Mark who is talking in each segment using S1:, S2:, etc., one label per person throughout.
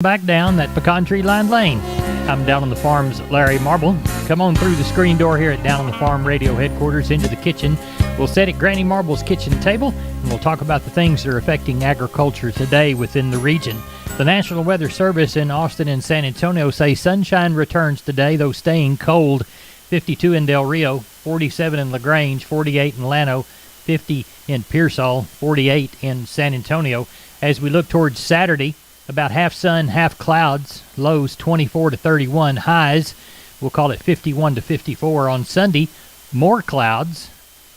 S1: Back down that pecan tree lined lane. I'm Down on the Farm's Larry Marble. Come on through the screen door here at Down on the Farm Radio headquarters into the kitchen. We'll sit at Granny Marble's kitchen table and we'll talk about the things that are affecting agriculture today within the region. The National Weather Service in Austin and San Antonio say sunshine returns today, though staying cold. 52 in Del Rio, 47 in LaGrange, 48 in Llano, 50 in Pearsall, 48 in San Antonio. As we look towards Saturday, about half sun, half clouds, lows 24 to 31, highs, we'll call it 51 to 54. On Sunday, more clouds,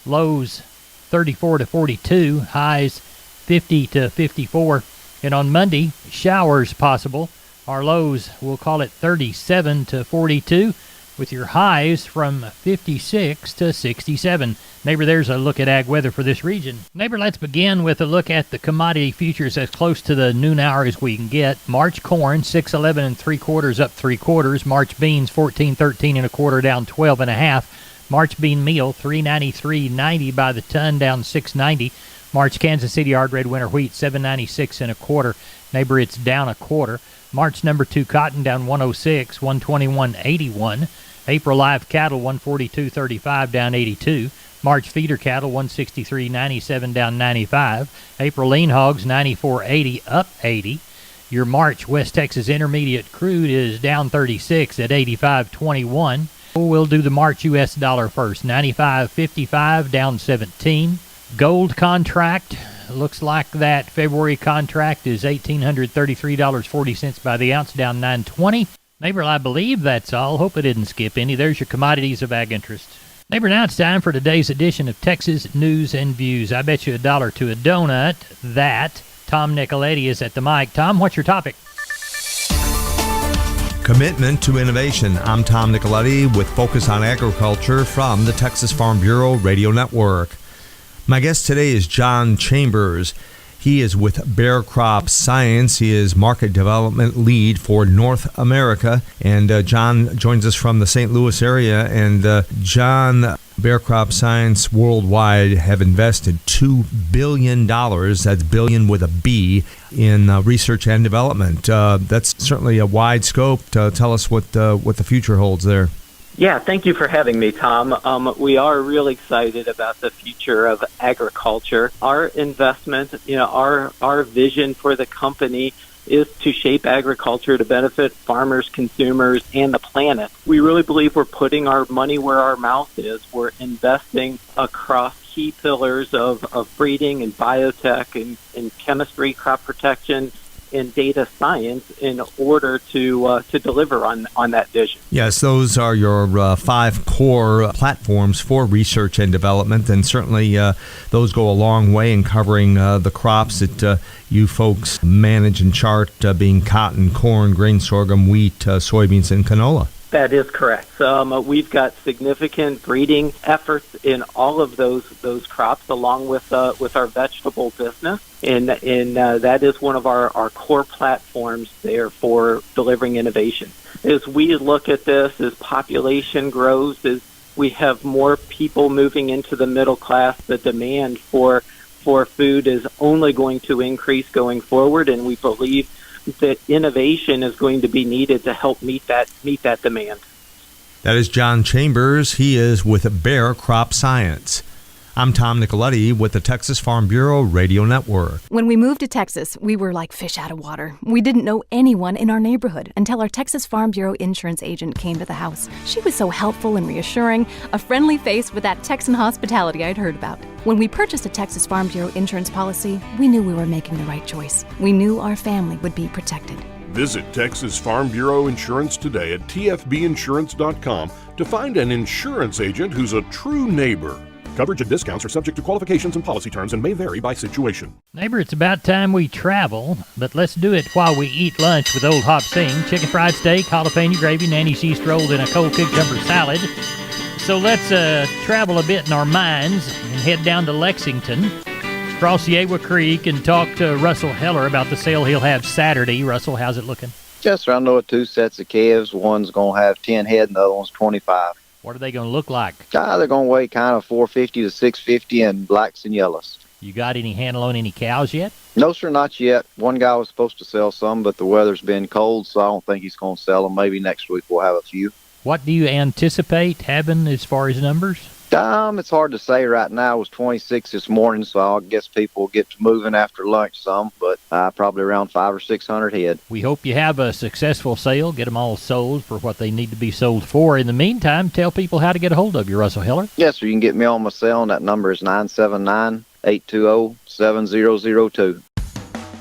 S1: lows 34 to 42, highs 50 to 54. And on Monday, showers possible. Our lows, we'll call it 37 to 42, with your highs from 56 to 67. Neighbor, there's a look at ag weather for this region. Neighbor, let's begin with a look at the commodity futures as close to the noon hour as we can get. March corn, 6.11 3/4, up 3/4. March beans, 14.13 1/4, down 12 1/2. March bean meal, 393.90 by the ton, down 6.90. March Kansas City hard red winter wheat, 796 1/4. Neighbor, it's down 1/4. March number 2 cotton, down 106, 121.81. April live cattle, 142.35, down 82. March feeder cattle, 163.97, down 95. April lean hogs, 94.80, up 80. Your March West Texas Intermediate crude is down 36 at 85.21. We'll do the March U.S. dollar first, 95.55, down 17. Gold contract, looks like that February contract is $1,833.40 by the ounce, down 9.20. Neighbor, I believe that's all. Hope I didn't skip any. There's your commodities of ag interest. Neighbor, now it's time for today's edition of Texas News and Views. I bet you $1 to a donut that Tom Nicoletti is at the mic. Tom, what's your topic?
S2: Commitment to innovation. I'm Tom Nicoletti with Focus on Agriculture from the Texas Farm Bureau Radio Network. My guest today is John Chambers. He is with Bear Crop Science. He is Market Development Lead for North America. And John joins us from the St. Louis area. And John, Bear Crop Science worldwide have invested $2 billion, that's billion with a B, in research and development. That's certainly a wide scope. Tell us what the future holds there.
S3: Yeah, thank you for having me, Tom. We are really excited about the future of agriculture. Our investment, our vision for the company is to shape agriculture to benefit farmers, consumers, and the planet. We really believe we're putting our money where our mouth is. We're investing across key pillars of breeding and biotech and chemistry, crop protection, and data science in order to deliver on that vision.
S2: Yes, those are your 5 core platforms for research and development, and certainly those go a long way in covering the crops that you folks manage and chart, being cotton, corn, grain sorghum, wheat, soybeans, and canola.
S3: That is correct. We've got significant breeding efforts in all of those crops, along with our vegetable business, and that is one of our core platforms there for delivering innovation. As we look at this, as population grows, as we have more people moving into the middle class, the demand for food is only going to increase going forward, and we believe that innovation is going to be needed to help meet that demand.
S2: That is John Chambers. He is with Bear Crop Science. I'm Tom Nicoletti with the Texas Farm Bureau Radio Network.
S4: When we moved to Texas, we were like fish out of water. We didn't know anyone in our neighborhood until our Texas Farm Bureau insurance agent came to the house. She was so helpful and reassuring, a friendly face with that Texan hospitality I'd heard about. When we purchased a Texas Farm Bureau insurance policy, we knew we were making the right choice. We knew our family would be protected.
S5: Visit Texas Farm Bureau Insurance today at tfbinsurance.com to find an insurance agent who's a true neighbor. Coverage and discounts are subject to qualifications and policy terms and may vary by situation.
S1: Neighbor, it's about time we travel, but let's do it while we eat lunch with Old Hop Sing. Chicken fried steak, jalapeno gravy, Nanny's yeast rolled in a cold cucumber salad. So let's travel a bit in our minds and head down to Lexington, cross the Awa Creek, and talk to Russell Heller about the sale he'll have Saturday. Russell, how's it looking?
S6: Yes, sir. I know 2 sets of calves. One's going to have 10 head and the other one's 25.
S1: What are they going to look like?
S6: They're going to weigh kind of 450 to 650 in blacks and yellows.
S1: You got any handle on any cows yet?
S6: No, sir, not yet. One guy was supposed to sell some, but the weather's been cold, so I don't think he's going to sell them. Maybe next week we'll have a few.
S1: What do you anticipate having as far as numbers?
S6: It's hard to say right now. It was 26 this morning, so I guess people will get to moving after lunch some, but probably around 500 or 600 head.
S1: We hope you have a successful sale, get them all sold for what they need to be sold for. In the meantime, tell people how to get a hold of you, Russell Heller.
S6: Yes, sir, you can get me on my cell, and that number is 979-820-7002.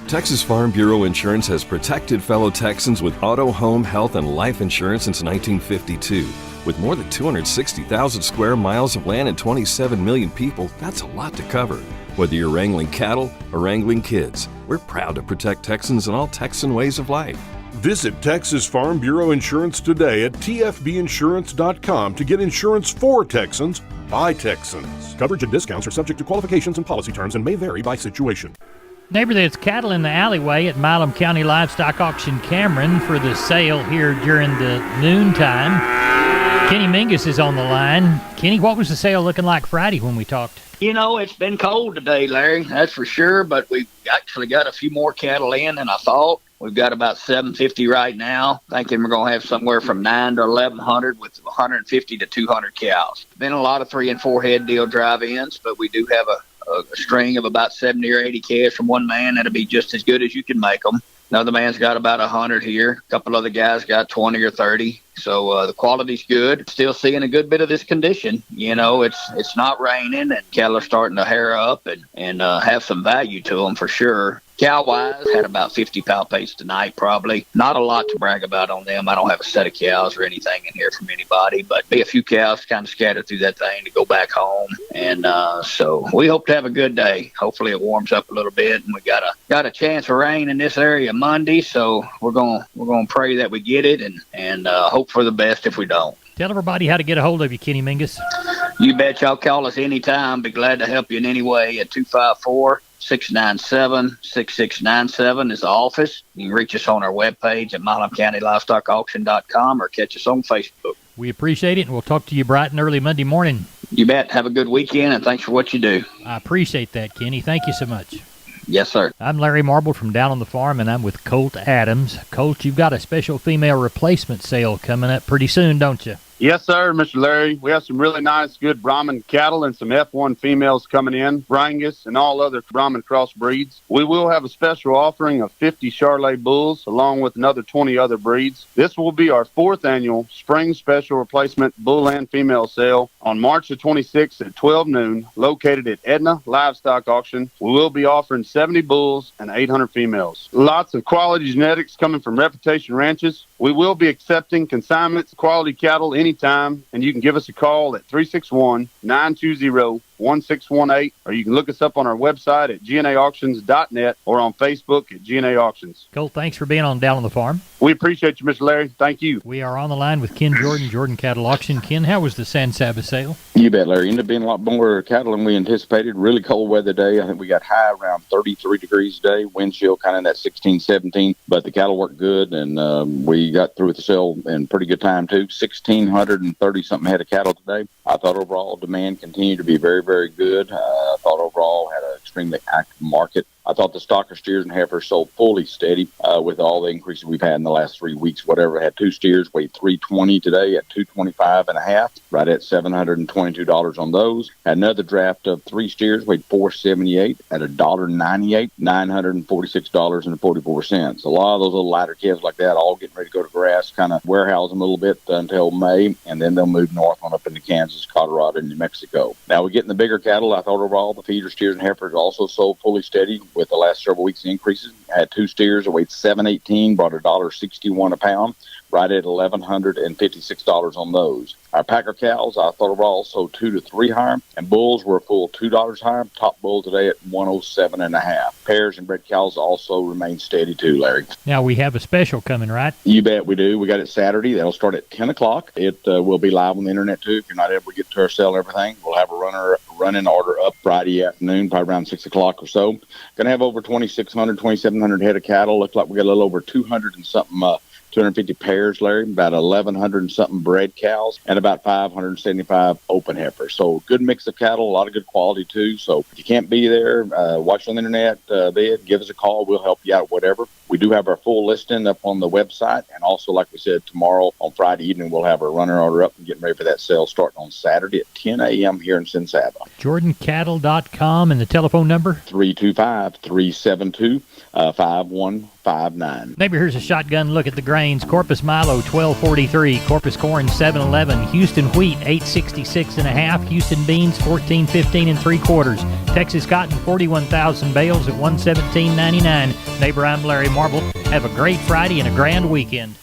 S7: Texas Farm Bureau Insurance has protected fellow Texans with auto, home, health, and life insurance since 1952. With more than 260,000 square miles of land and 27 million people, that's a lot to cover. Whether you're wrangling cattle or wrangling kids, we're proud to protect Texans in all Texan ways of life.
S5: Visit Texas Farm Bureau Insurance today at tfbinsurance.com to get insurance for Texans by Texans. Coverage and discounts are subject to qualifications and policy terms and may vary by situation.
S1: Neighbor, there's cattle in the alleyway at Milam County Livestock Auction Cameron for the sale here during the noontime. Kenny Mingus is on the line. Kenny, what was the sale looking like Friday when we talked?
S8: You know, it's been cold today, Larry, that's for sure, but we've actually got a few more cattle in than I thought. We've got about 750 right now, thinking we're going to have somewhere from 9 to 1,100 with 150 to 200 cows. Been a lot of 3 and 4 head deal drive-ins, but we do have a string of about 70 or 80 calves from one man that'll be just as good as you can make them. Another man's got about 100 here. A couple other guys got 20 or 30. So the quality's good. Still seeing a good bit of this condition. You know, it's not raining, and cattle are starting to hair up and have some value to them for sure. Cow-wise, had about 50 palpates tonight probably. Not a lot to brag about on them. I don't have a set of cows or anything in here from anybody, but be a few cows kind of scattered through that thing to go back home. And so we hope to have a good day. Hopefully it warms up a little bit, and we got a chance of rain in this area Monday, so we're gonna pray that we get it and hope for the best if we don't.
S1: Tell everybody how to get a hold of you, Kenny Mingus.
S8: You bet. Y'all call us anytime. Be glad to help you in any way at 254-697-6697 is the office. You can reach us on our webpage at milamcountylivestockauction.com or catch us on Facebook.
S1: We appreciate it, and we'll talk to you bright and early Monday morning.
S8: You bet. Have a good weekend, and thanks for what you do.
S1: I appreciate that, Kenny. Thank you so much.
S8: Yes, sir.
S1: I'm Larry Marble from Down on the Farm, and I'm with Colt Adams. Colt, you've got a special female replacement sale coming up pretty soon, don't you?
S9: Yes, sir, Mr. Larry. We have some really nice, good Brahman cattle and some F1 females coming in, Brangus, and all other Brahman cross breeds. We will have a special offering of 50 Charolais bulls, along with another 20 other breeds. This will be our 4th annual spring special replacement bull and female sale on March the 26th at 12 noon, located at Edna Livestock Auction. We will be offering 70 bulls and 800 females. Lots of quality genetics coming from Reputation Ranches. We will be accepting consignments, quality cattle anytime, and you can give us a call at 361-920-1618, or you can look us up on our website at gnaauctions.net or on Facebook at GNA Auctions.
S1: Colt, thanks for being on Down on the Farm.
S9: We appreciate you, Mr. Larry. Thank you.
S1: We are on the line with Ken Jordan Cattle Auction. Ken, how was the San Saba sale?
S10: You bet, Larry. Ended up being a lot more cattle than we anticipated. Really cold weather day. I think we got high around 33 degrees today. Wind chill kind of in that 16, 17. But the cattle worked good, and we got through with the sale in pretty good time, too. 1,630-something head of cattle today. I thought overall demand continued to be very, very good. I thought overall had an extremely active market. I thought the stocker steers and heifers sold fully steady with all the increases we've had in the last 3 weeks. Whatever, had 2 steers weighed 320 today at 225.5, right at $722 on those. Had another draft of 3 steers weighed 478 at $1.98, $946.44. A lot of those little lighter calves like that, all getting ready to go to grass, kind of warehouse them a little bit until May, and then they'll move north on up into Kansas, Colorado, and New Mexico. Now we get in the bigger cattle. I thought overall the feeder steers and heifers also sold fully steady with the last several weeks increases. I had 2 steers that weighed 718, brought $1.61 a pound, right at $1,156 on those. Our packer cows, I thought overall sold 2 to 3 higher, and bulls were a full $2 higher. Top bull today at 107.5. Pairs and bred cows also remain steady too, Larry.
S1: Now we have a special coming, right?
S10: You bet we do. We got it Saturday. That'll start at 10 o'clock. It will be live on the internet too. If you're not able to get to our sale and everything, we'll have a running order up Friday afternoon, probably around 6 o'clock or so. Going to have over 2,600, 2,700 head of cattle. Looks like we got a little over 200 and something 250 pairs, Larry, about 1,100 and something bred cows, and about 575 open heifers. So good mix of cattle, a lot of good quality too. So if you can't be there, watch on the internet, give us a call. We'll help you out, whatever. We do have our full listing up on the website. And also, like we said, tomorrow on Friday evening, we'll have our runner order up and getting ready for that sale starting on Saturday at 10 a.m. here in Sinsaba.
S1: JordanCattle.com and the telephone number?
S10: 325-372-5159.
S1: Neighbor, here's a shotgun look at the grains. Corpus Milo, 1243. Corpus Corn, 711. Houston Wheat, 866.5. Houston Beans, 1415 3/4. Texas Cotton, 41,000 bales at 117.99. Neighbor, I'm Larry Marble. Have a great Friday and a grand weekend.